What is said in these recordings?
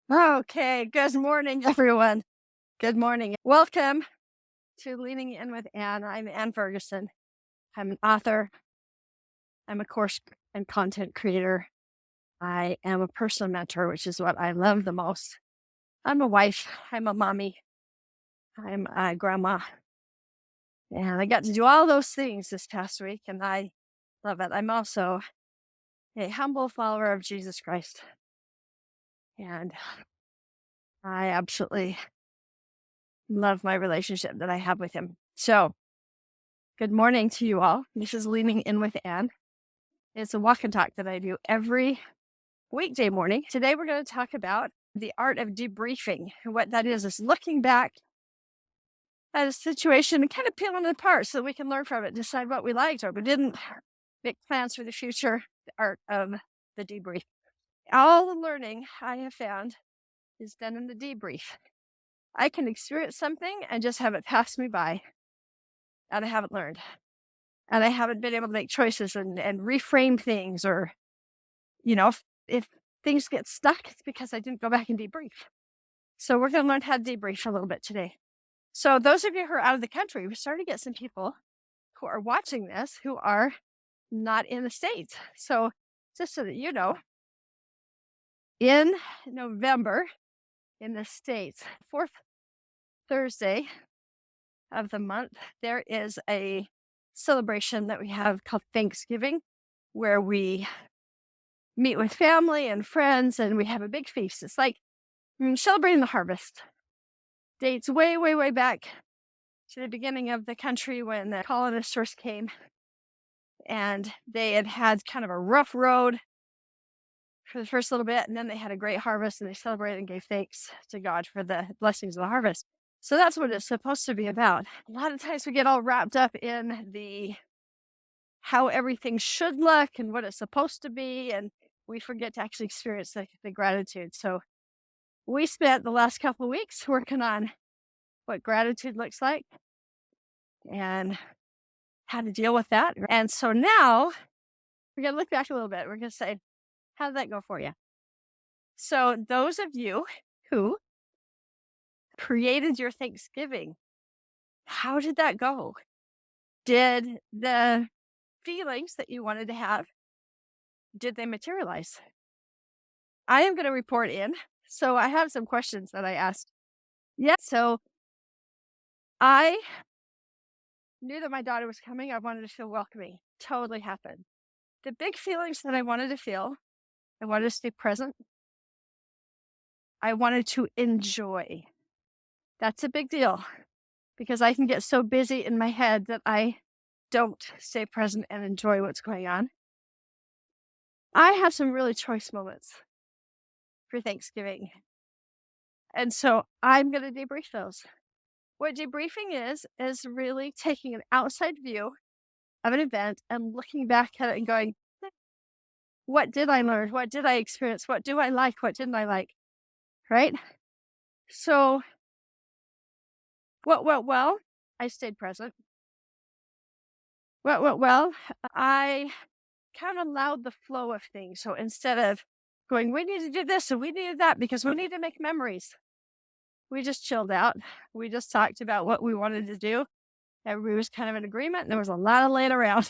Okay, good morning, everyone. Good morning. Welcome to Leaning In with Anne. I'm Ann Ferguson. I'm an author. I'm a course and content creator. I am a personal mentor, which is what I love the most. I'm a wife. I'm a mommy. I'm a grandma. And I got to do all those things this past week, and I love it. I'm also a humble follower of Jesus Christ. And I absolutely love my relationship that I have with him. So, good morning to you all. This is Leaning In with Anne. It's a walk and talk that I do every weekday morning. Today, we're going to talk about the art of debriefing. And what that is looking back at a situation and kind of peeling it apart so we can learn from it, decide what we liked or we didn't, make plans for the future. The art of the debrief. All the learning I have found is done in the debrief. I can experience something and just have it pass me by, and I haven't learned. And I haven't been able to make choices and reframe things or, if things get stuck, it's because I didn't go back and debrief. So we're going to learn how to debrief a little bit today. So those of you who are out of the country, we're starting to get some people who are watching this who are not in the States. So just so that you know, in November in the States, fourth Thursday of the month, there is a celebration that we have called Thanksgiving, where we meet with family and friends and we have a big feast. It's like celebrating the harvest. Dates way, way, way back to the beginning of the country when the colonists first came, and they had kind of a rough road for the first little bit, and then they had a great harvest and they celebrated and gave thanks to God for the blessings of the harvest. So that's what it's supposed to be about. A lot of times we get all wrapped up in the how everything should look and what it's supposed to be, and we forget to actually experience the gratitude. So we spent the last couple of weeks working on what gratitude looks like and how to deal with that. And so now we're going to look back a little bit. We're going to say, how did that go for you? So those of you who created your Thanksgiving, how did that go? Did the feelings that you wanted to have, did they materialize? I am going to report in. So I have some questions that I asked. Yeah. So I knew that my daughter was coming. I wanted to feel welcoming. Totally happened. The big feelings that I wanted to feel, I wanted to stay present. I wanted to enjoy. That's a big deal because I can get so busy in my head that I don't stay present and enjoy what's going on. I have some really choice moments for Thanksgiving. And so I'm going to debrief those. What debriefing is really taking an outside view of an event and looking back at it and going, what did I learn? What did I experience? What do I like? What didn't I like? Right? So what went well? I stayed present. What went well? I kind of allowed the flow of things. So instead of going, we need to do this and we need that because we need to make memories, we just chilled out. We just talked about what we wanted to do. Everybody was kind of in agreement. And there was a lot of laying around.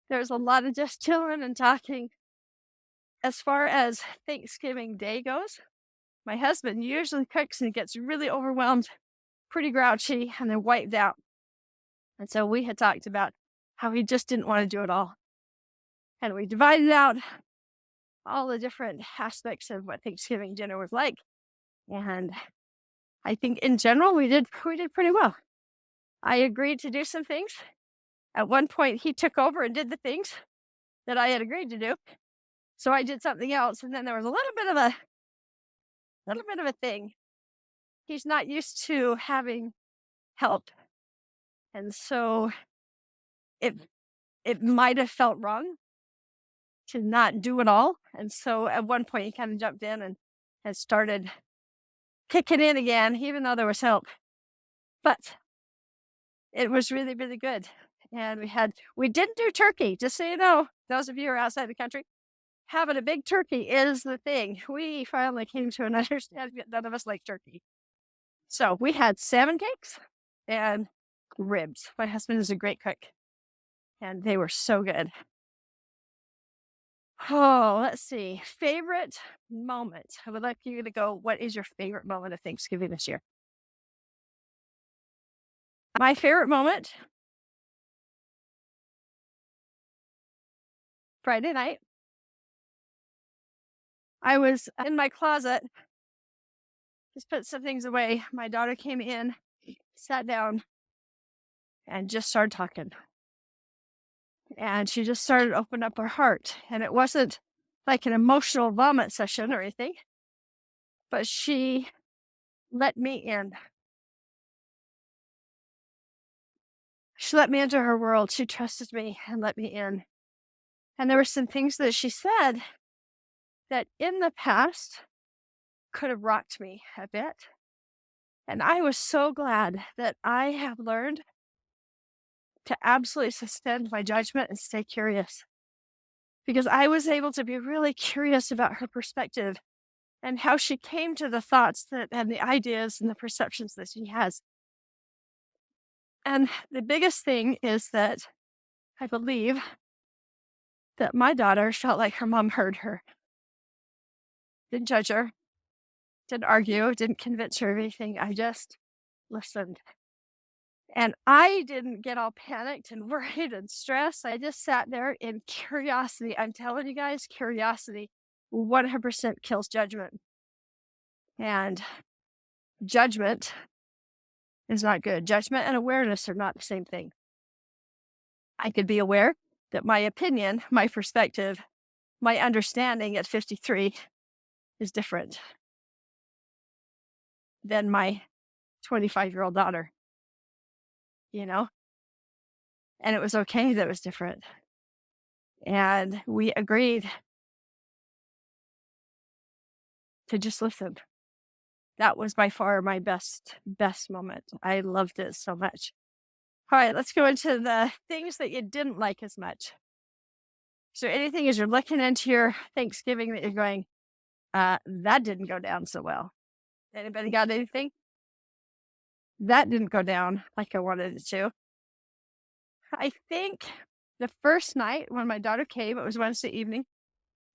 There was a lot of just chilling and talking. As far as Thanksgiving Day goes, my husband usually cooks and gets really overwhelmed, pretty grouchy, and then wiped out. And so we had talked about how he just didn't want to do it all. And we divided out all the different aspects of what Thanksgiving dinner was like. And I think in general, we did pretty well. I agreed to do some things. At one point, he took over and did the things that I had agreed to do. So I did something else. And then there was a little bit of a thing. He's not used to having help. And so it might have felt wrong to not do it all. And so at one point he kind of jumped in and has started kicking in again, even though there was help. But it was really, really good. And we didn't do turkey, just so you know, those of you who are outside the country. having a big turkey is the thing. We finally came to an understanding that none of us like turkey. So we had salmon cakes and ribs. My husband is a great cook, and they were so good. Oh, let's see. Favorite moment. I would like you to go, what is your favorite moment of Thanksgiving this year? My favorite moment, Friday night. I was in my closet, just put some things away. My daughter came in, sat down, and just started talking. And she just started opening up her heart. And it wasn't like an emotional vomit session or anything, but she let me in. She let me into her world. She trusted me and let me in. And there were some things that she said that in the past could have rocked me a bit. And I was so glad that I have learned to absolutely suspend my judgment and stay curious, because I was able to be really curious about her perspective and how she came to the thoughts that and the ideas and the perceptions that she has. And the biggest thing is that I believe that my daughter felt like her mom heard her, didn't judge her, didn't argue, didn't convince her of anything. I just listened. And I didn't get all panicked and worried and stressed. I just sat there in curiosity. I'm telling you guys, curiosity 100% kills judgment. And judgment is not good. Judgment and awareness are not the same thing. I could be aware that my opinion, my perspective, my understanding at 53 is different than my 25-year-old daughter, you know? And it was okay that it was different. And we agreed to just listen. That was by far my best moment. I loved it so much. All right, let's go into the things that you didn't like as much. So anything as you're looking into your Thanksgiving that you're going, that didn't go down so well. Anybody got anything? That didn't go down like I wanted it to. I think the first night when my daughter came, it was Wednesday evening,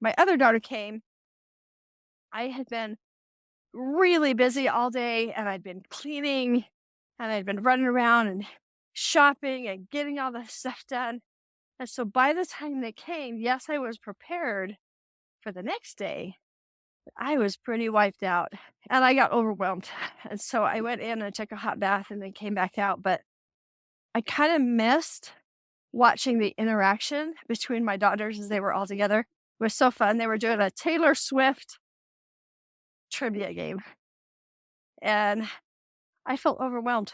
my other daughter came. I had been really busy all day, and I'd been cleaning, and I'd been running around and shopping and getting all this stuff done. And so by the time they came, yes, I was prepared for the next day. But I was pretty wiped out and I got overwhelmed. And so I went in and took a hot bath and then came back out. But I kind of missed watching the interaction between my daughters as they were all together. It was so fun. They were doing a Taylor Swift trivia game. And I felt overwhelmed.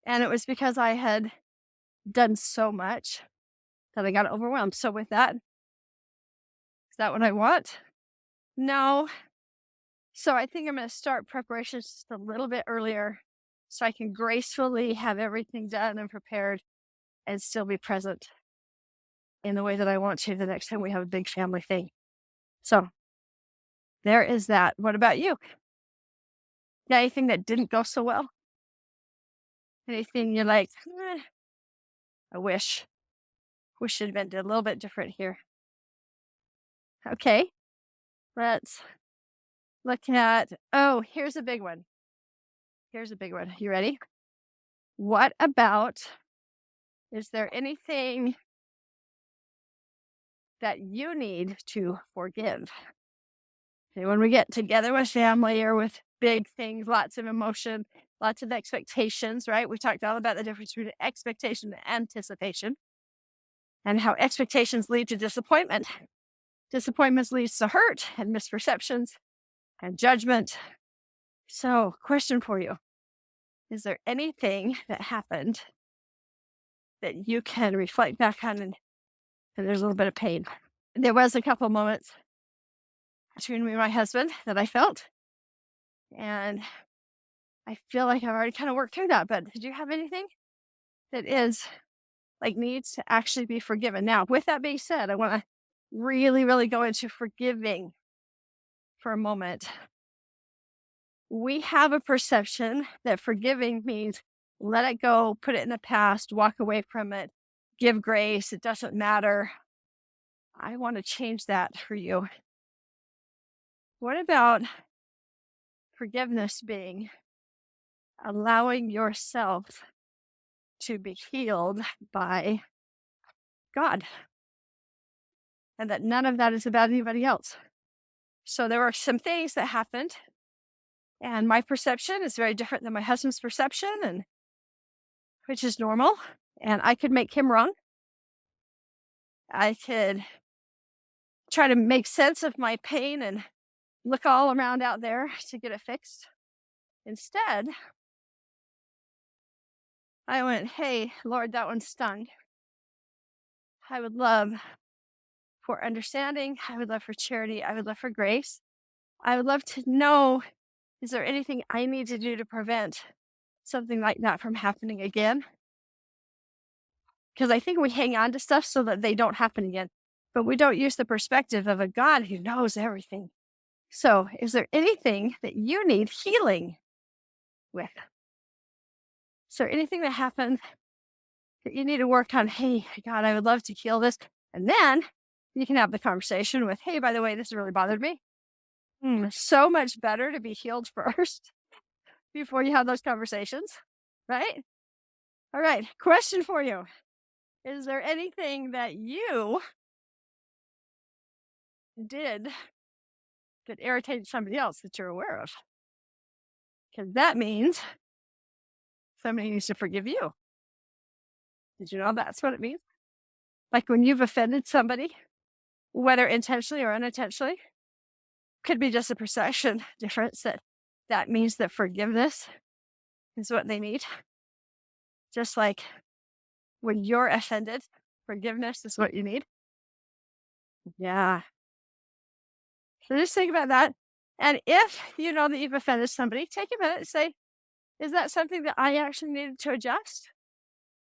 And it was because I had done so much that I got overwhelmed. So with that, is that what I want? No. So I think I'm going to start preparations just a little bit earlier so I can gracefully have everything done and prepared and still be present in the way that I want to the next time we have a big family thing. So there is that. What about you? Got anything that didn't go so well? Anything you're like, I wish it had been a little bit different here. Okay, let's look at, here's a big one. You ready? What about, is there anything that you need to forgive? Okay, when we get together with family or with big things, lots of emotion, lots of expectations, right? We talked all about the difference between expectation and anticipation and how expectations lead to disappointment. Disappointments leads to hurt and misperceptions and judgment. So, question for you. Is there anything that happened that you can reflect back on and there's a little bit of pain? There was a couple moments between me and my husband that I felt, and I feel like I've already kind of worked through that. But did you have anything that is like needs to actually be forgiven? Now, with that being said, I want to really, really go into forgiving for a moment, we have a perception that forgiving means let it go, put it in the past, walk away from it, give grace, it doesn't matter. I want to change that for you. What about forgiveness being allowing yourself to be healed by God and that none of that is about anybody else? So there were some things that happened, and my perception is very different than my husband's perception, and which is normal. And I could make him wrong. I could try to make sense of my pain and look all around out there to get it fixed. Instead, I went, hey, Lord, that one stung. I would love for understanding. I would love for charity. I would love for grace. I would love to know, is there anything I need to do to prevent something like that from happening again? Because I think we hang on to stuff so that they don't happen again, but we don't use the perspective of a God who knows everything. So, is there anything that you need healing with? Is there anything that happened that you need to work on? Hey, God, I would love to heal this. And then you can have the conversation with, hey, by the way, this really bothered me. So much better to be healed first before you have those conversations, right? All right, question for you. Is there anything that you did that irritated somebody else that you're aware of? Because that means somebody needs to forgive you. Did you know that's what it means? Like when you've offended somebody, whether intentionally or unintentionally, could be just a perception difference that means that forgiveness is what they need. Just like when you're offended, forgiveness is what you need. Yeah. So just think about that. And if you know that you've offended somebody, take a minute and say, is that something that I actually needed to adjust?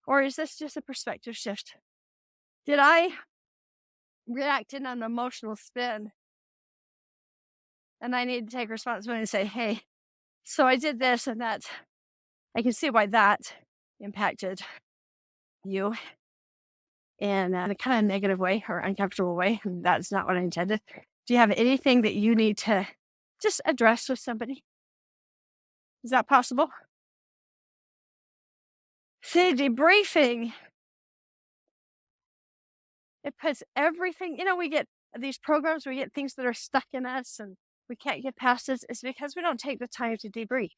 Or is this just a perspective shift? Did I react in an emotional spin? And I need to take responsibility and say, hey, so I did this and that. I can see why that impacted you in a kind of negative way or uncomfortable way. And that's not what I intended. Do you have anything that you need to just address with somebody? Is that possible? See, debriefing, it puts everything, we get these programs, we get things that are stuck in us and we can't get past this. It's because we don't take the time to debrief.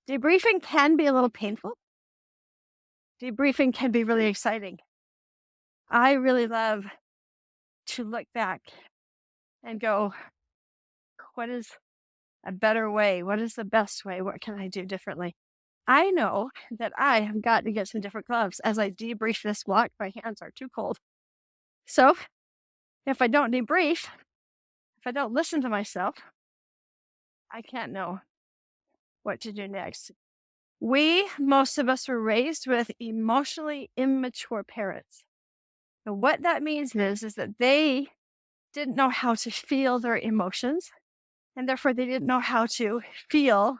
Debriefing can be a little painful. Debriefing can be really exciting. I really love to look back and go, what is a better way? What is the best way? What can I do differently? I know that I have got to get some different gloves. As I debrief this block, my hands are too cold. So if I don't debrief, if I don't listen to myself, I can't know what to do next. Most of us were raised with emotionally immature parents. And what that means is that they didn't know how to feel their emotions, and therefore they didn't know how to feel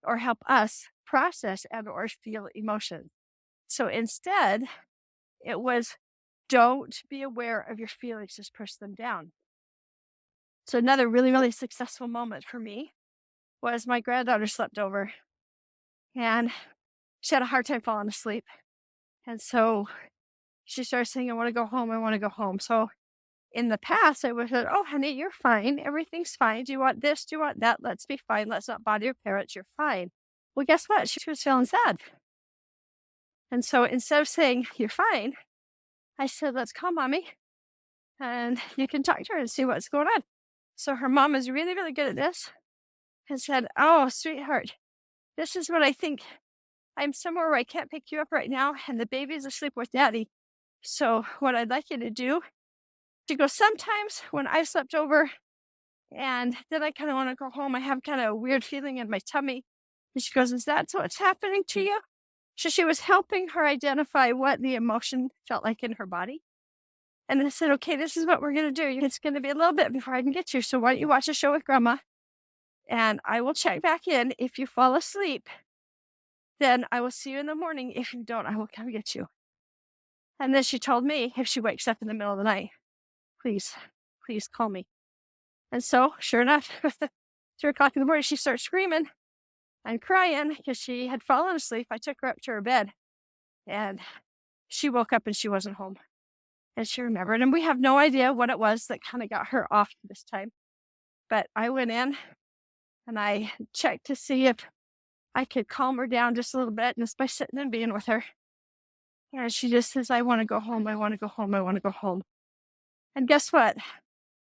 or help us process and or feel emotions. So instead, it was don't be aware of your feelings, just push them down. So another really, really successful moment for me was my granddaughter slept over and she had a hard time falling asleep. And so she started saying, I want to go home. I want to go home. So in the past, I would have said, oh, honey, you're fine. Everything's fine. Do you want this? Do you want that? Let's be fine. Let's not bother your parents. You're fine. Well, guess what? She was feeling sad. And so instead of saying, you're fine, I said, let's call mommy and you can talk to her and see what's going on. So her mom is really, really good at this and said, oh, sweetheart, this is what I think. I'm somewhere where I can't pick you up right now and the baby's asleep with daddy. So what I'd like you to do, she goes, sometimes when I slept over and then I kind of want to go home, I have kind of a weird feeling in my tummy. And she goes, is that what's happening to you? So she was helping her identify what the emotion felt like in her body. And I said, okay, this is what we're going to do. It's going to be a little bit before I can get you. So why don't you watch a show with grandma? And I will check back in. If you fall asleep, then I will see you in the morning. If you don't, I will come get you. And then she told me, if she wakes up in the middle of the night, please call me. And so, sure enough, 3 o'clock in the morning, she starts screaming and crying because she had fallen asleep. I took her up to her bed and she woke up and she wasn't home. And she remembered. And we have no idea what it was that kind of got her off this time. But I went in and I checked to see if I could calm her down just a little bit, and it's by sitting and being with her. And she just says, I want to go home. I want to go home. I want to go home. And guess what?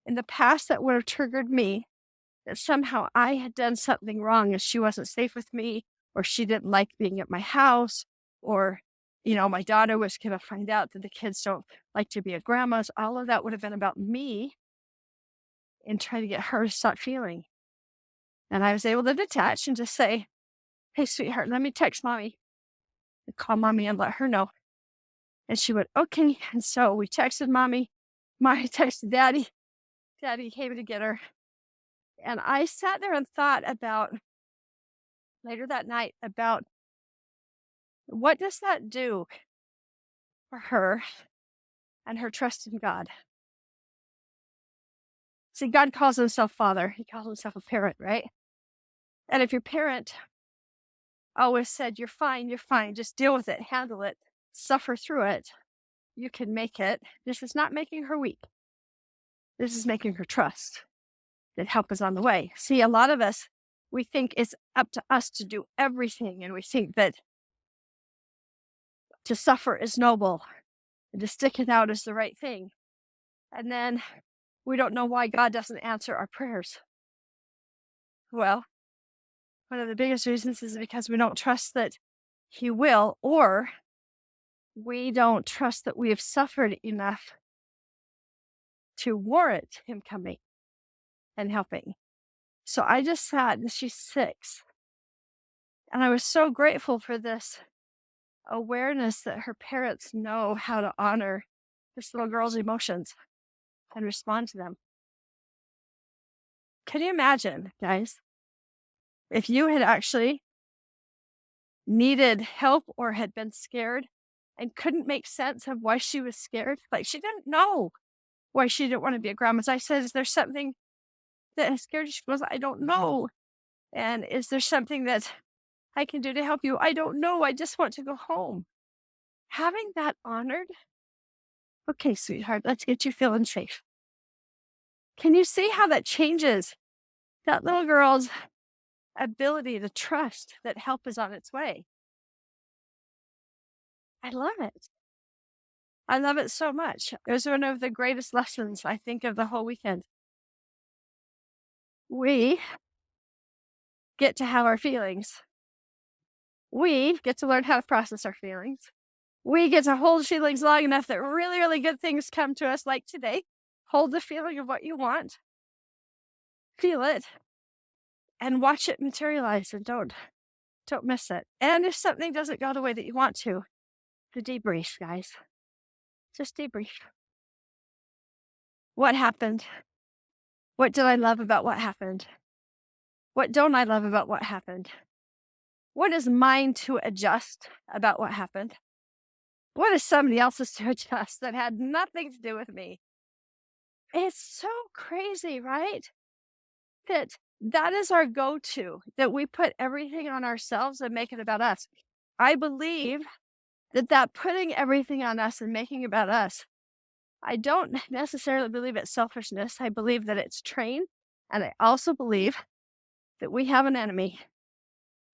In the past, that would have triggered me that somehow I had done something wrong and she wasn't safe with me, or she didn't like being at my house, or, my daughter was going to find out that the kids don't like to be at grandma's. All of that would have been about me and trying to get her to stop feeling. And I was able to detach and just say, hey, sweetheart, let me text mommy and call mommy and let her know. And she went, okay. And so we texted mommy. Mommy texted daddy. Daddy came to get her. And I sat there and thought about later that night about what does that do for her and her trust in God. See, God calls himself Father. He calls himself a parent, right? And if your parent always said, you're fine, just deal with it, handle it, suffer through it, you can make it. This is not making her weak. This is making her trust that help is on the way. See, a lot of us, we think it's up to us to do everything. And we think that to suffer is noble and to stick it out is the right thing. And then we don't know why God doesn't answer our prayers. Well, one of the biggest reasons is because we don't trust that he will, or we don't trust that we have suffered enough to warrant him coming and helping. So I just sat, and she's 6. And I was so grateful for this awareness that her parents know how to honor this little girl's emotions and respond to them. Can you imagine, guys, if you had actually needed help or had been scared and couldn't make sense of why she was scared? Like, she didn't know why she didn't want to be a grandma. I said, is there something that has scared you? She goes, I don't know. And is there something that I can do to help you? I don't know. I just want to go home. Having that honored. Okay, sweetheart, let's get you feeling safe. Can you see how that changes that little girl's ability to trust that help is on its way? I love it. I love it so much. It was one of the greatest lessons, I think, of the whole weekend. We get to have our feelings. We get to learn how to process our feelings. We get to hold feelings long enough that really, really good things come to us, like today. Hold the feeling of what you want. Feel it. And watch it materialize, and don't miss it. And if something doesn't go the way that you want to, the debrief, guys. Just debrief. What happened? What did I love about what happened? What don't I love about what happened? What is mine to adjust about what happened? What is somebody else's to adjust that had nothing to do with me? It's so crazy, right? That is our go-to, that we put everything on ourselves and make it about us. I believe that putting everything on us and making it about us, I don't necessarily believe it's selfishness. I believe that it's trained. And I also believe that we have an enemy.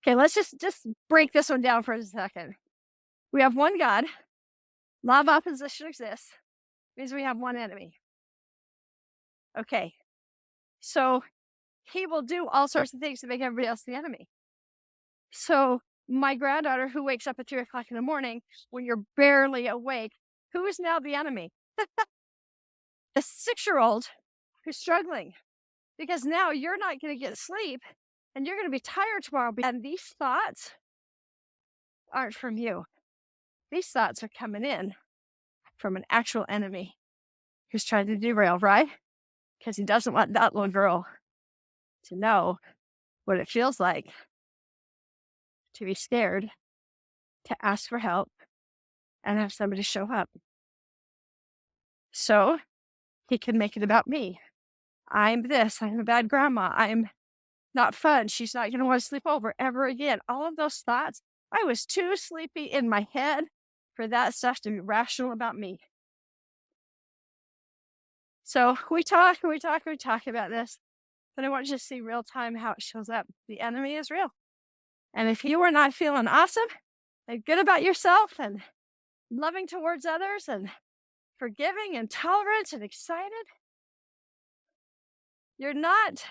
Okay, let's just break this one down for a second. We have one God. Law of opposition exists. Means we have one enemy. Okay, so he will do all sorts of things to make everybody else the enemy. So my granddaughter, who wakes up at 3 o'clock in the morning when you're barely awake, who is now the enemy? A 6-year-old who's struggling, because now you're not going to get sleep and you're going to be tired tomorrow. And these thoughts aren't from you. These thoughts are coming in from an actual enemy. who's trying to derail, right? Because he doesn't want that little girl to know what it feels like to be scared, to ask for help, and have somebody show up. So he can make it about me. I'm this, I'm a bad grandma, I'm not fun, she's not going to want to sleep over ever again. All of those thoughts, I was too sleepy in my head for that stuff to be rational about me. So we talk about this, but I want you to see real time how it shows up. The enemy is real. And if you are not feeling awesome and good about yourself and loving towards others and forgiving and tolerant and excited, you're not.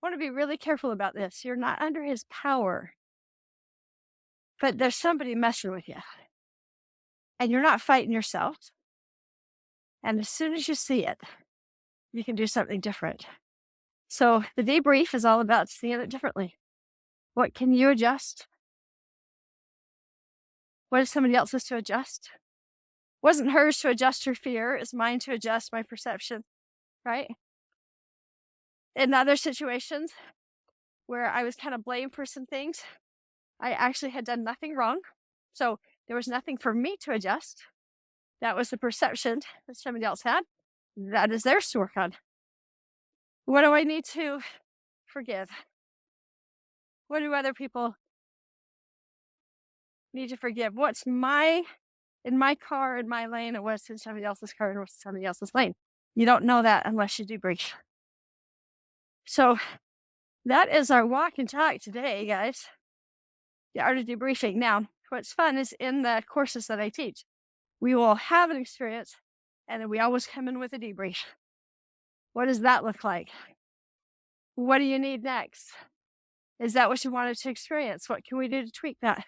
I want to be really careful about this. You're not under his power, but there's somebody messing with you. And you're not fighting yourself. And as soon as you see it, you can do something different. So the debrief is all about seeing it differently. What can you adjust? What is somebody else's to adjust? Wasn't hers to adjust her fear, it's mine to adjust my perception, right? In other situations where I was kind of blamed for some things, I actually had done nothing wrong. So there was nothing for me to adjust. That was the perception that somebody else had. That is theirs to work on. What do I need to forgive? What do other people need to forgive? What's in my car, in my lane, and what's in somebody else's car, and what's in somebody else's lane? You don't know that unless you debrief. So that is our walk and talk today, guys. The art of debriefing. Now, what's fun is in the courses that I teach, we will have an experience, and then we always come in with a debrief. What does that look like? What do you need next? Is that what you wanted to experience? What can we do to tweak that?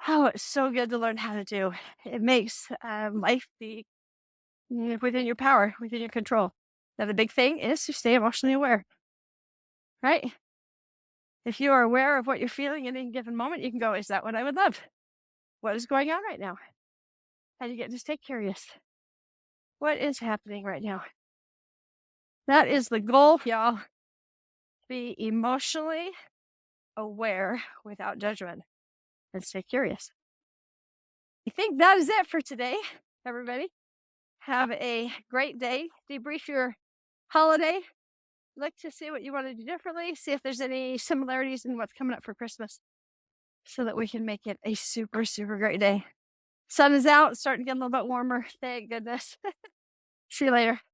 Oh, it's so good to learn how to do. It makes life be within your power, within your control. Now, the big thing is to stay emotionally aware, right? If you are aware of what you're feeling in any given moment, you can go, is that what I would love? What is going on right now? And you get to stay curious. What is happening right now? That is the goal, y'all. Be emotionally aware without judgment and stay curious. I think that is it for today, everybody. Have a great day. Debrief your holiday. Look to see what you want to do differently. See if there's any similarities in what's coming up for Christmas so that we can make it a super, super great day. Sun is out, starting to get a little bit warmer. Thank goodness. See you later.